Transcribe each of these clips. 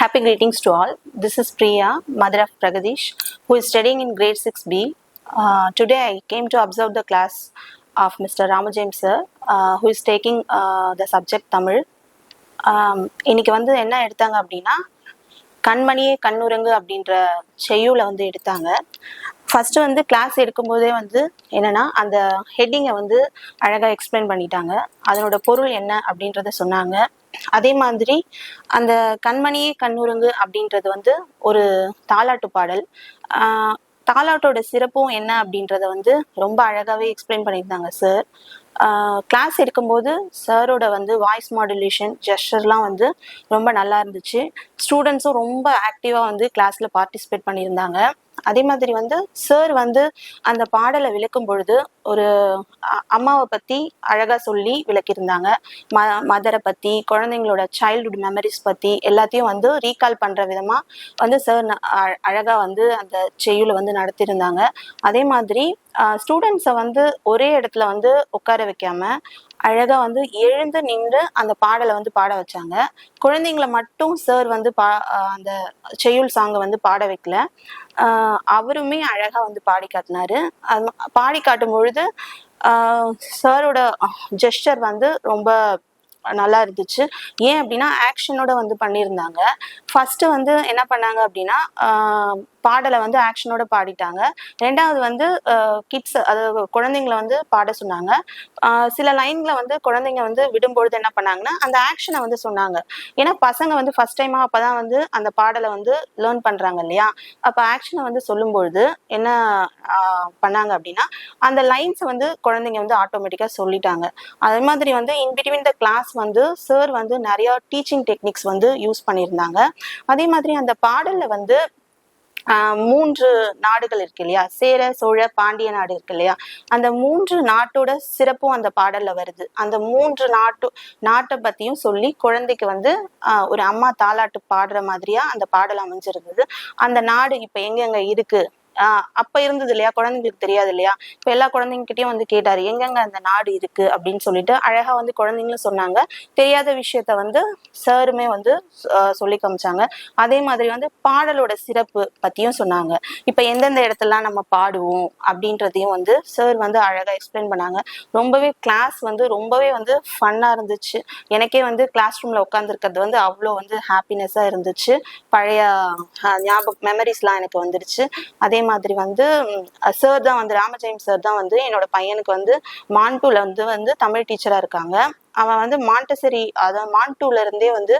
Happy greetings to all. This is Priya, mother of Pragadish, who is studying in grade 6B. Today I came to observe the class of Mr. Ramajaim sir, who is taking the subject Tamil. இன்னைக்கு வந்து என்ன எடுத்தாங்க அப்படின்னா கண்மணியே கண்ணுரங்கு அப்படின்ற செய்யுளை வந்து எடுத்தாங்க. First வந்து கிளாஸ் எடுக்கும்போதே வந்து என்னன்னா அந்த ஹெட்டிங்கை வந்து அழகாக எக்ஸ்பிளைன் பண்ணிட்டாங்க. அதனோட பொருள் என்ன அப்படின்றத சொன்னாங்க. அதே மாதிரி அந்த கண்மணியே கண்ணுரங்கு அப்படின்றது வந்து ஒரு தாலாட்டு பாடல். தாலாட்டோட சிறப்பும் என்ன அப்படின்றத வந்து ரொம்ப அழகாகவே எக்ஸ்பிளைன் பண்ணியிருந்தாங்க சார். கிளாஸ் எடுக்கும்போது சாரோட வந்து வாய்ஸ் மாடுலேஷன் ஜெஸ்டர்லாம் வந்து ரொம்ப நல்லா இருந்துச்சு. ஸ்டூடெண்ட்ஸும் ரொம்ப ஆக்டிவாக வந்து கிளாஸில் பார்ட்டிசிபேட் பண்ணியிருந்தாங்க. அதே மாதிரி வந்து சார் வந்து அந்த பாடலை விளக்கும் பொழுது ஒரு அம்மாவை பற்றி அழகாக சொல்லி விளக்கியிருந்தாங்க. மதரை பற்றி, குழந்தைங்களோட சைல்ட்ஹுட் மெமரிஸ் பற்றி எல்லாத்தையும் வந்து ரீகால் பண்ணுற விதமாக வந்து சார் அழகாக வந்து அந்த செய்யுளை வந்து நடத்தியிருந்தாங்க. அதே மாதிரி ஸ்டூடெண்ட்ஸை வந்து ஒரே இடத்துல வந்து உட்கார வைக்காம அழகா வந்து எழுந்து நின்று அந்த பாடலை வந்து பாட வச்சாங்க. குழந்தைங்களை மட்டும் சார் வந்து அந்த செய்யுள் சாங்கை வந்து பாட வைக்கல. அவருமே அழகா வந்து பாடி காட்டினாரு. பாடி காட்டும் பொழுது சாரோட ஜெஸ்டர் வந்து ரொம்ப நல்லா இருந்துச்சு. ஏன் அப்படின்னா ஆக்ஷனோட வந்து பண்ணியிருந்தாங்க. ஃபர்ஸ்ட் வந்து என்ன பண்ணாங்க அப்படின்னா பாடலை வந்து ஆக்ஷனோட பாடிட்டாங்க. ரெண்டாவது வந்து கிட்ஸ் அதாவது குழந்தைங்களை வந்து பாட சொன்னாங்க. சில லைன்ல வந்து குழந்தைங்க வந்து விடும்பொழுது என்ன பண்ணாங்கன்னா அந்த ஆக்ஷனை வந்து சொன்னாங்க. ஏன்னா பசங்க வந்து ஃபர்ஸ்ட் டைமா அப்பதான் வந்து அந்த பாடலை வந்து லேர்ன் பண்றாங்க இல்லையா. அப்ப ஆக்ஷனை வந்து சொல்லும்பொழுது என்ன பண்ணாங்க அப்படின்னா அந்த லைன்ஸை வந்து குழந்தைங்க வந்து ஆட்டோமேட்டிக்கா சொல்லிட்டாங்க. அதே மாதிரி வந்து இன்பிட்வீன் த கிளாஸ் வந்து சார் வந்து நிறைய டீச்சிங் டெக்னிக்ஸ் வந்து யூஸ் பண்ணியிருந்தாங்க. அதே மாதிரி அந்த பாடல்ல வந்து 3 நாடுகள் இருக்கு இல்லையா, சேர, சோழ, பாண்டிய நாடு இருக்கு இல்லையா, அந்த 3 நாட்டோட சிறப்பும் அந்த பாடல்ல வருது. அந்த 3 நாட்டை பத்தியும் சொல்லி குழந்தைக்கு வந்து ஒரு அம்மா தாலாட்டு பாடுற மாதிரியா அந்த பாடல் அமைஞ்சிருந்தது. அந்த நாடு இப்ப எங்கெங்க இருக்கு அப்ப இருந்தது இல்லையா, குழந்தைங்களுக்கு தெரியாது இல்லையா. இப்ப எல்லா குழந்தைங்கிட்டையும் வந்து கேட்டாரு எங்கெங்க அந்த நாடு இருக்கு அப்படின்னு சொல்லிட்டு அழகா வந்து குழந்தைங்களும் சொன்னாங்க. தெரியாத விஷயத்த வந்து சாருமே வந்து சொல்லி காமிச்சாங்க. அதே மாதிரி வந்து பாடலோட சிறப்பு பத்தியும் சொன்னாங்க. இப்ப எந்தெந்த இடத்துலலாம் நம்ம பாடுவோம் அப்படின்றதையும் வந்து சார் வந்து அழகா எக்ஸ்பிளைன் பண்ணாங்க. ரொம்பவே கிளாஸ் வந்து ரொம்பவே வந்து ஃபன்னா இருந்துச்சு. எனக்கே வந்து கிளாஸ் ரூம்ல உட்காந்துருக்கிறது வந்து அவ்வளோ வந்து ஹாப்பினஸ்ஸா இருந்துச்சு. பழைய ஞாபகம் மெமரிஸ்லாம் எனக்கு வந்துருச்சு. அதே மாதிரி வந்து சார் தான் வந்து ராமஜெயம் சார் தான் வந்து என்னோட பையனுக்கு வந்து மான்டூல வந்து தமிழ் டீச்சரா இருக்காங்க. அவன் வந்து மாண்டசரி அதாவது மான்டூல இருந்தே வந்து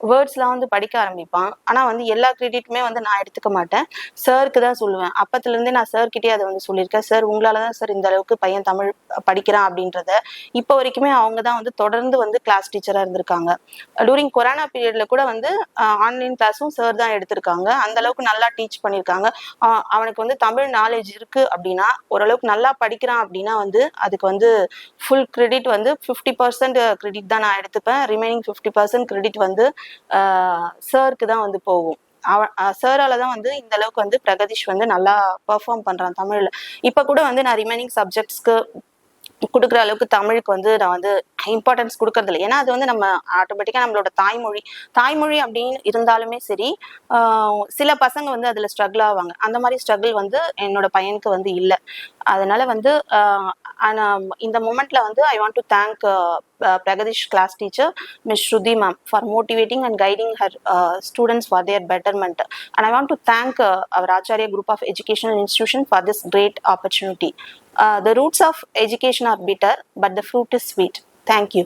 வேர்ட்ஸ்லாம் வந்து படிக்க ஆரம்பிப்பான். ஆனா வந்து எல்லா கிரெடிட்டுமே வந்து நான் எடுத்துக்க மாட்டேன், சாருக்கு தான் சொல்லுவேன். அப்பத்துல இருந்தே நான் சார்கிட்டே அதை வந்து சொல்லியிருக்கேன். சார் உங்களாலதான் சார் இந்த அளவுக்கு பையன் தமிழ் படிக்கிறான் அப்படின்றத. இப்போ வரைக்குமே அவங்க தான் வந்து தொடர்ந்து வந்து கிளாஸ் டீச்சரா இருந்திருக்காங்க. டூரிங் கொரோனா பீரியட்ல கூட வந்து ஆன்லைன் கிளாஸும் சார் தான் எடுத்திருக்காங்க. அந்த அளவுக்கு நல்லா டீச் பண்ணியிருக்காங்க. அவனுக்கு வந்து தமிழ் நாலேஜ் இருக்கு அப்படின்னா, ஓரளவுக்கு நல்லா படிக்கிறான் அப்படின்னா வந்து அதுக்கு வந்து ஃபுல் கிரெடிட் வந்து 50% கிரெடிட் தான் நான் எடுத்துப்பேன். ரிமைனிங் 50% கிரெடிட் வந்து சாருக்கு தான் வந்து போகும். சாரால தான் வந்து இந்த அளவுக்கு வந்து பிரகதீஷ் வந்து நல்லா பெர்ஃபார்ம் பண்றான் தமிழ்ல. இப்ப கூட வந்து நான் ரிமைனிங் சப்ஜெக்ட்ஸ்க்கு கொடுக்குற அளவுக்கு தமிழுக்கு வந்து நான் வந்து இம்பார்ட்டன்ஸ் கொடுக்கறது இல்லை. ஏன்னா அது வந்து நம்ம ஆட்டோமேட்டிக்கா நம்மளோட தாய்மொழி அப்படின்னு இருந்தாலுமே சரி, சில பசங்க வந்து அதுல ஸ்ட்ரகிள் ஆவாங்க. அந்த மாதிரி ஸ்ட்ரகிள் வந்து என்னோட பையனுக்கு வந்து இல்லை. அதனால வந்து இந்த மொமெண்ட்ல வந்து I want to thank Pragadish class teacher Ms. Shruti ma'am for motivating and guiding her students for their betterment, and I want to thank our Acharya group of educational institution for this great opportunity. The roots of education are bitter but the fruit is sweet. Thank you.